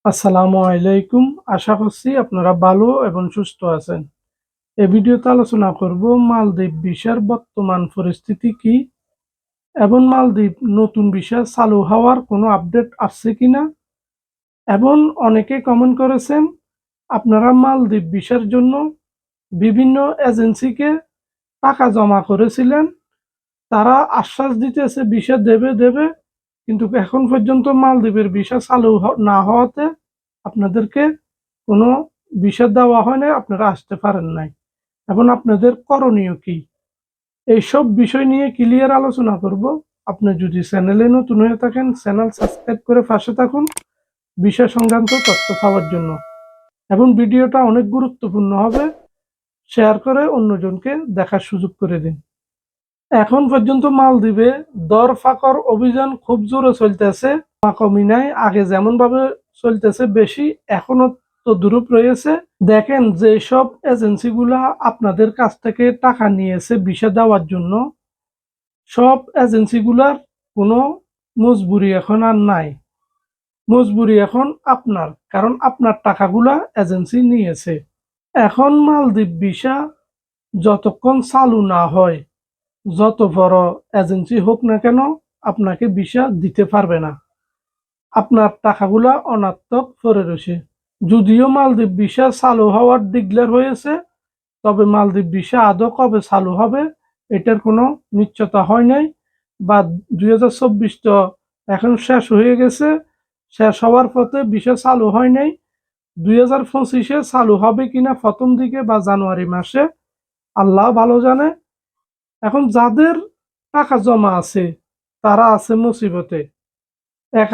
আসসালামু আলাইকুম। আশা করছি আপনারা ভালো এবং সুস্থ আছেন। এই ভিডিওতে আলোচনা করব মালদ্বীপ ভিসার বর্তমান পরিস্থিতি কি এবং মালদ্বীপ নতুন ভিসা চালু হওয়ার কোনো আপডেট আসছে কিনা। এবং অনেকে কমেন্ট করেছেন আপনারা মালদ্বীপ ভিসার জন্য বিভিন্ন এজেন্সিকে টাকা জমা করেছিলেন, তারা আশ্বাস দিতেছে ভিসা দেবে দেবে, কিন্তু এখন পর্যন্ত মালদ্বীপের ভিসা চালু না হওয়াতে আপনাদেরকে কোনো ভিসা দেওয়া হয় নাই, আপনারা আসতে পারেন নাই। এখন আপনাদের করণীয় কি, এইসব বিষয় নিয়ে ক্লিয়ার আলোচনা করব। আপনি যদি চ্যানেলে নতুন হয়ে থাকেন, চ্যানেল সাবস্ক্রাইব করে পাশে থাকুন বিষয় সংক্রান্ত তথ্য পাওয়ার জন্য। এবং ভিডিওটা অনেক গুরুত্বপূর্ণ হবে, শেয়ার করে অন্যজনকে দেখার সুযোগ করে দিন। এখন পর্যন্ত মালদ্বীপে দরফাকর অভিযান খুব জোরে চলতেছে, কমই নাই। আগে যেমন ভাবে চলতেছে বেশি, এখনো তো দুরূপ রয়েছে। দেখেন যে সব এজেন্সিগুলা আপনাদের কাছ থেকে টাকা নিয়েছে ভিসা দেওয়ার জন্য, সব এজেন্সিগুলার কোনো মজবুরি এখন আর নাই। মজবুরি এখন আপনার, কারণ আপনার টাকাগুলা এজেন্সি নিয়েছে। এখন মালদ্বীপ ভিসা যতক্ষণ চালু না হয়, যত বড় এজেন্সি হোক না কেন আপনাকে ভিসা দিতে পারবে না। আপনার টাকাগুলা অনাত্মক পড়ে রয়েছে। যদিও মালদ্বীপ ভিসা চালু হওয়ার ডিক্লেয়ার হয়েছে, তবে মালদ্বীপ ভিসা আদৌ কবে চালু হবে এটার কোনো নিশ্চয়তা হয় নাই। বা 2024 তো এখন শেষ হয়ে গেছে, শেষ হওয়ার পথে ভিসা চালু হয় নাই। 2025-এ চালু হবে কিনা প্রথম দিকে বা জানুয়ারি মাসে, আল্লাহ ভালো জানে। এখন যাদের টাকা জমা আছে তারা আছে মুসিবতে।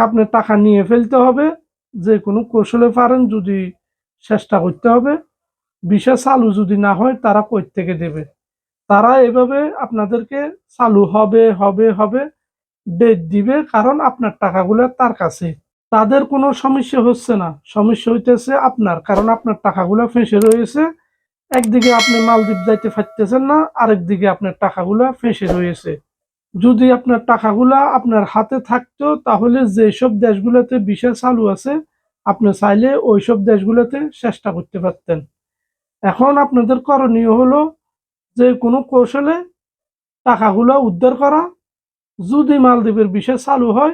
আপনি টাকা নিয়ে ফেলতে হবে, যে কোনো কৌশলে পারেন যদি চেষ্টা করতে হবে। ভিসা চালু যদি না হয় তারা কই থেকে দেবে? তারা এভাবে আপনাদেরকে চালু হবে হবে হবে ডেট দিবে, কারণ আপনার টাকাগুলো তার কাছে। তাদের কোনো সমস্যা হচ্ছে না, সমস্যা হইতেছে আপনার, কারণ আপনার টাকাগুলো ফেঁসে রয়েছে। একদিকে আপনি মালদ্বীপ যাইতে পারতেছেন না, আরেকদিকে আপনার টাকাগুলো ফেঁসে রয়েছে। যদি আপনার টাকাগুলা আপনার হাতে থাকতো তাহলে যেসব দেশগুলোতে ভিসা চালু আছে আপনি চাইলে ওইসব দেশগুলোতে চেষ্টা করতে পারতেন। এখন আপনাদের করণীয় হলো যে কোনো কৌশলে টাকাগুলো উদ্ধার করা। যদি মালদ্বীপের ভিসা চালু হয়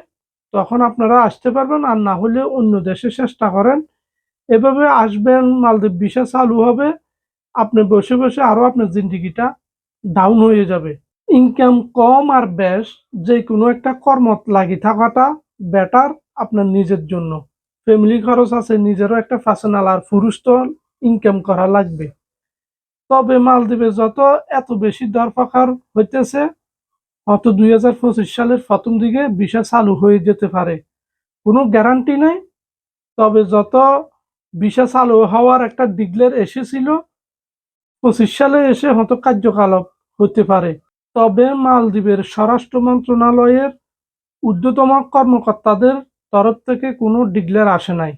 তখন আপনারা আসতে পারবেন, আর না হলে অন্য দেশে চেষ্টা করেন। এভাবে আসবেন, মালদ্বীপ ভিসা চালু হবে, আপনি বসে বসে আরো আপনার জিন্দিগিটা ডাউন হয়ে যাবে। ইনকাম কম আর বেশ, যে কোনো একটা কর্মত লাগি থাকাটা বেটার আপনার নিজের জন্য। ফ্যামিলি খরচ আছে, নিজেরও একটা পার্সোনাল আর পুরুষ তো ইনকাম করা লাগবে। তবে মালদ্বীপে যত এত বেশি দরপাকার হইতেছে, অত 2025 সালের প্রথম দিকে ভিসা চালু হয়ে যেতে পারে, কোনো গ্যারান্টি নেই। তবে যত ভিসা চালু হওয়ার একটা ডিক্লেয়ার এসেছিল 25 সালে এসে হয়তো কার্যকলাপ হতে পারে। তবে মালদ্বীপের স্বরাষ্ট্র মন্ত্রণালয়ের ঊর্ধ্বতম কর্মকর্তাদের তরফ থেকে কোনো ডিক্লেয়ার আসে নাই।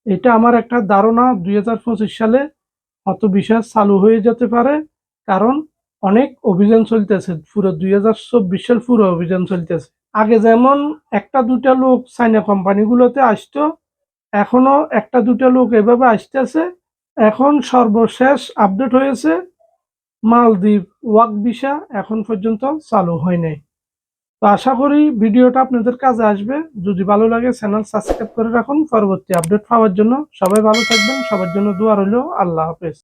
এটা আমার একটা ধারণা 2025 সালে হয়তো ভিসা চালু হয়ে যেতে পারে, কারণ অনেক অভিযান চলতেছে, পুরো 2024 সাল পুরো অভিযান চলতেছে। আগে যেমন একটা দুটা লোক চাইনা কোম্পানিগুলোতে আসতো, এখনো একটা দুটা লোক এভাবে আসতেছে। এখন সর্বশেষ আপডেট হয়েছে মালদ্বীপ ওয়ার্ক ভিসা এখন পর্যন্ত চালু হয় নাই। তো আশা করি ভিডিওটা আপনাদের কাজে আসবে। যদি ভালো লাগে চ্যানেল সাবস্ক্রাইব করে রাখুন পরবর্তী আপডেট পাওয়ার জন্য। সবাই ভালো থাকবেন, সবার জন্য দোয়া রইল। আল্লাহ হাফেজ।